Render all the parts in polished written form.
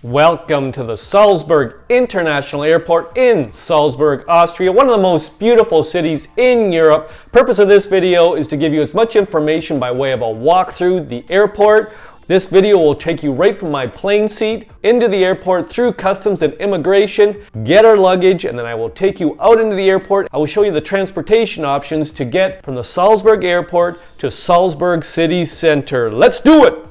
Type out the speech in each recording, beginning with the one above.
Welcome to the Salzburg International Airport in Salzburg, Austria, one of the most beautiful cities in Europe. Purpose of this video is to give you as much information by way of a walkthrough the airport. This video will take you right from my plane seat into the airport through customs and immigration, get our luggage, and then I will take you out into the airport. I will show you the transportation options to get from the Salzburg Airport to Salzburg City Center. Let's do it!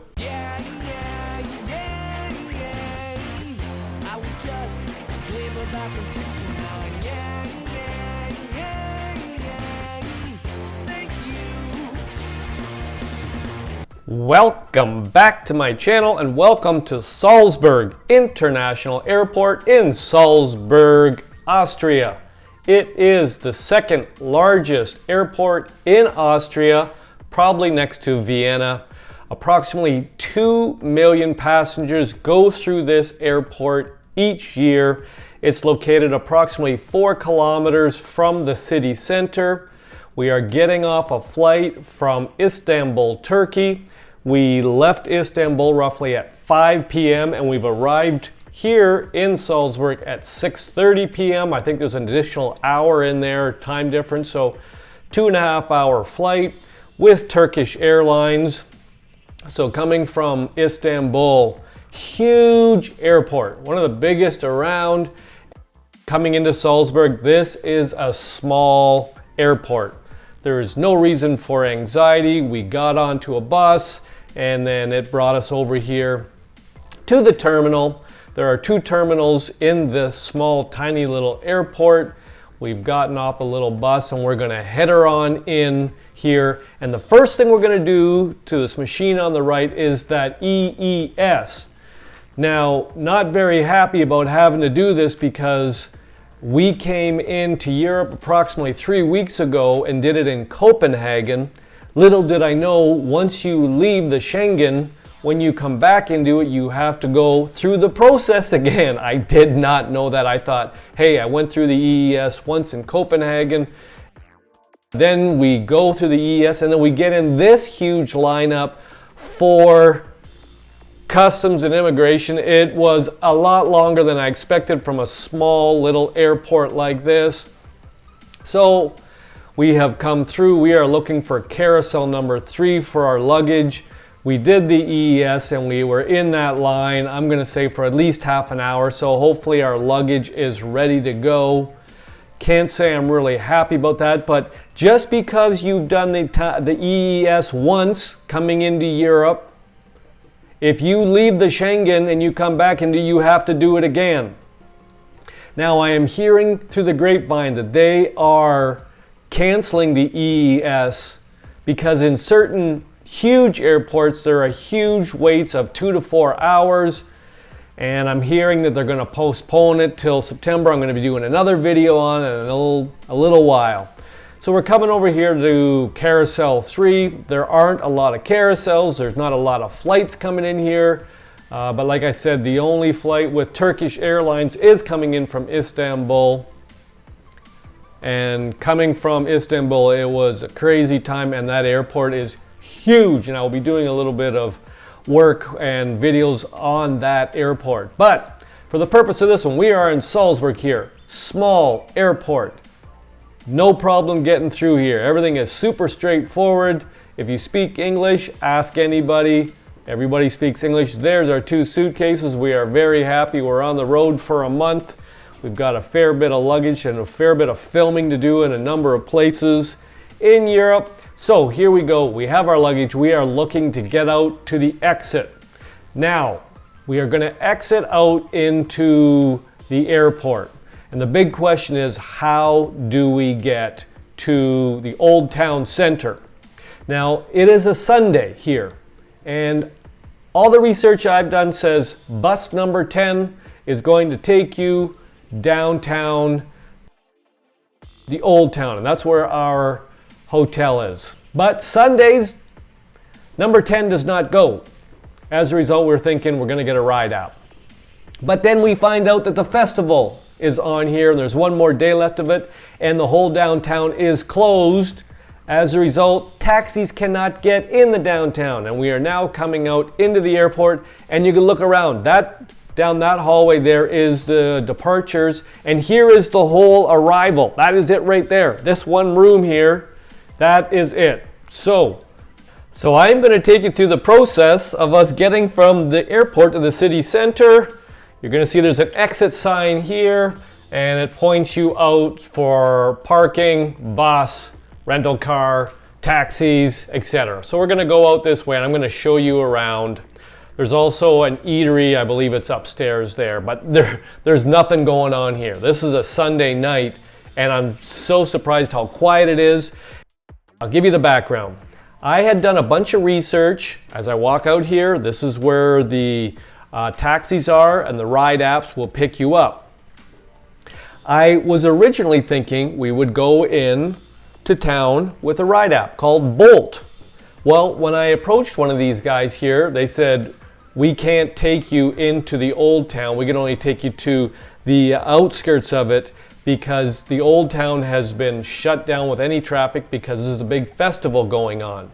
Welcome back to my channel and welcome to Salzburg International Airport in Salzburg, Austria. It is the second largest airport in Austria, probably next to Vienna. Approximately 2 million passengers go through this airport each year. It's located approximately 4 kilometers from the city center. We are getting off a flight from Istanbul, Turkey. We left Istanbul roughly at 5 p.m. and we've arrived here in Salzburg at 6:30 p.m. I think there's an additional hour in there, time difference, so 2.5 hour flight with Turkish Airlines. So coming from Istanbul, huge airport, one of the biggest around. Coming into Salzburg, this is a small airport. There is no reason for anxiety. We got onto a bus and then it brought us over here to the terminal. There are 2 terminals in this small, tiny little airport. We've gotten off a little bus and we're gonna head her on in here. And the first thing we're gonna do to this machine on the right is that EES. Now, not very happy about having to do this because we came into Europe approximately 3 weeks ago and did it in Copenhagen. Little did I know, once you leave the Schengen, when you come back into it, you have to go through the process again. I did not know that. I thought, hey, I went through the EES once in Copenhagen. Then we go through the EES and then we get in this huge lineup for customs and immigration. It was a lot longer than I expected from a small little airport like this. So we have come through. We are looking for carousel number 3 for our luggage. We did the EES and we were in that line, I'm gonna say for at least half an hour. So hopefully our luggage is ready to go. Can't say I'm really happy about that, but just because you've done the EES once coming into Europe, if you leave the Schengen and you come back into, you have to do it again. Now I am hearing through the grapevine that they are canceling the EES because in certain huge airports there are huge waits of 2 to 4 hours, and I'm hearing that they're going to postpone it till September. I'm going to be doing another video on it in a little while. So we're coming over here to carousel 3. There aren't a lot of carousels. There's not a lot of flights coming in here. But like I said, the only flight with Turkish Airlines is coming in from Istanbul. And coming from Istanbul, it was a crazy time, and that airport is huge. And I will be doing a little bit of work and videos on that airport. But for the purpose of this one, we are in Salzburg here. Small airport. No problem getting through here. Everything is super straightforward. If you speak English, ask anybody. Everybody speaks English. There's our 2 suitcases. We are very happy. We're on the road for a month. We've got a fair bit of luggage and a fair bit of filming to do in a number of places in Europe. So here we go. We have our luggage. We are looking to get out to the exit. Now, we are going to exit out into the airport. And the big question is, how do we get to the Old Town Center? Now, it is a Sunday here, and all the research I've done says bus number 10 is going to take you downtown, the Old Town, and that's where our hotel is. But Sundays, number 10 does not go. As a result, we're thinking we're going to get a ride out. But then we find out that the festival is on here, and there's one more day left of it, and the whole downtown is closed. As a result, taxis cannot get in the downtown, and we are now coming out into the airport, and you can look around. That Down that hallway there is the departures, and here is the whole arrival. That is it right there. This one room here, that is it. So I'm going to take you through the process of us getting from the airport to the city center. You're going to see there's an exit sign here, and it points you out for parking, bus, rental car, taxis, etc. So we're going to go out this way, and I'm going to show you around. There's also an eatery, I believe it's upstairs there, but there's nothing going on here. This is a Sunday night, and I'm so surprised how quiet it is. I'll give you the background. I had done a bunch of research. As I walk out here, this is where the taxis are, and the ride apps will pick you up. I was originally thinking we would go in to town with a ride app called Bolt. Well, when I approached one of these guys here, they said, we can't take you into the old town. We can only take you to the outskirts of it because the old town has been shut down with any traffic because there's a big festival going on.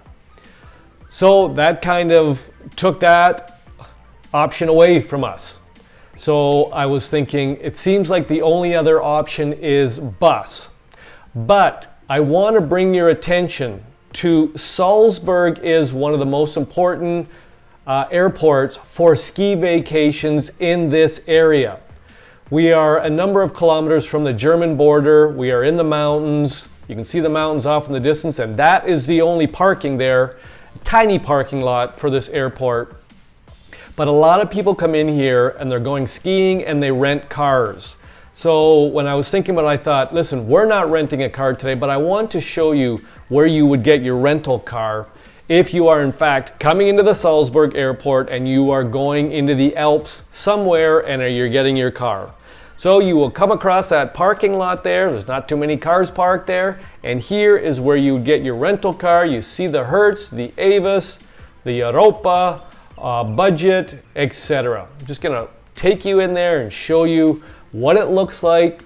So that kind of took that option away from us. So I was thinking, it seems like the only other option is bus. But I want to bring your attention to Salzburg is one of the most important airports for ski vacations in this area. We are a number of kilometers from the German border. We are in the mountains. You can see the mountains off in the distance, and that is the only parking there. Tiny parking lot for this airport. But a lot of people come in here and they're going skiing and they rent cars. So when I was thinking about it, I thought, listen, we're not renting a car today, but I want to show you where you would get your rental car if you are in fact coming into the Salzburg Airport and you are going into the Alps somewhere and you're getting your car. So you will come across that parking lot there. There's not too many cars parked there. And here is where you get your rental car. You see the Hertz, the Avis, the Europa, budget, etc. I'm just going to take you in there and show you what it looks like.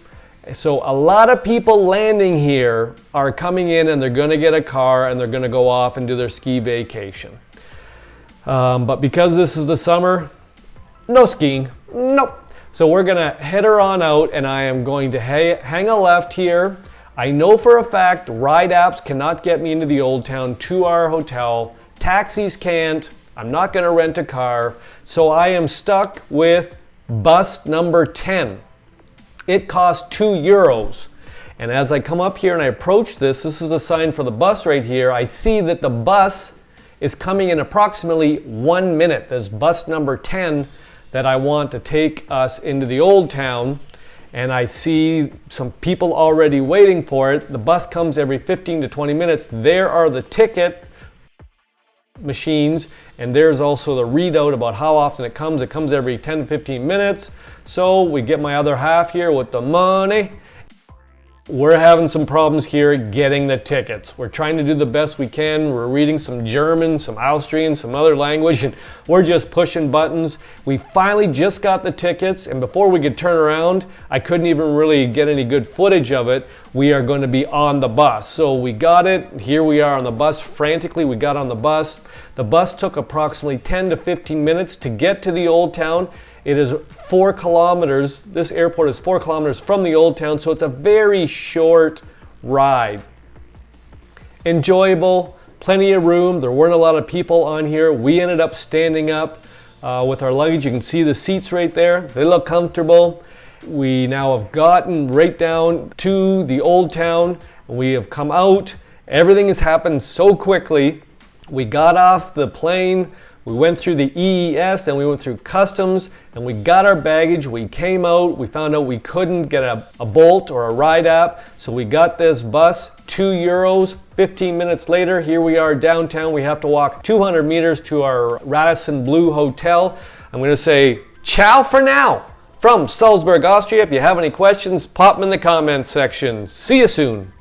So a lot of people landing here are coming in and they're going to get a car and they're going to go off and do their ski vacation. But because this is the summer, no skiing, nope. So we're going to head her on out, and I am going to hang a left here. I know for a fact ride apps cannot get me into the old town to our hotel. Taxis can't. I'm not going to rent a car. So I am stuck with bus number 10. It costs €2. And as I come up here and I approach this is the sign for the bus right here. I see that the bus is coming in approximately 1 minute. There's bus number 10 that I want to take us into the old town. And I see some people already waiting for it. The bus comes every 15 to 20 minutes. There are the ticket machines, and there's also the readout about how often it comes. It comes every 10 to 15 minutes. So we get my other half here with the money. We're having some problems here getting the tickets. We're trying to do the best we can. We're reading some German, some Austrian, some other language, and we're just pushing buttons. We finally just got the tickets, and before we could turn around, I couldn't even really get any good footage of it. We are going to be on the bus. So we got it. Here we are on the bus. Frantically, we got on the bus. The bus took approximately 10 to 15 minutes to get to the old town. It is 4 kilometers. This airport is 4 kilometers from the old town, so it's a very short ride. Enjoyable, plenty of room. There weren't a lot of people on here. We ended up standing up with our luggage. You can see the seats right there. They look comfortable. We now have gotten right down to the old town. We have come out. Everything has happened so quickly. We got off the plane. We went through the EES, then we went through customs, and we got our baggage. We came out, we found out we couldn't get a Bolt or a ride app, so we got this bus, €2. 15 minutes later, here we are downtown. We have to walk 200 meters to our Radisson Blue Hotel. I'm going to say ciao for now from Salzburg, Austria. If you have any questions, pop them in the comments section. See you soon.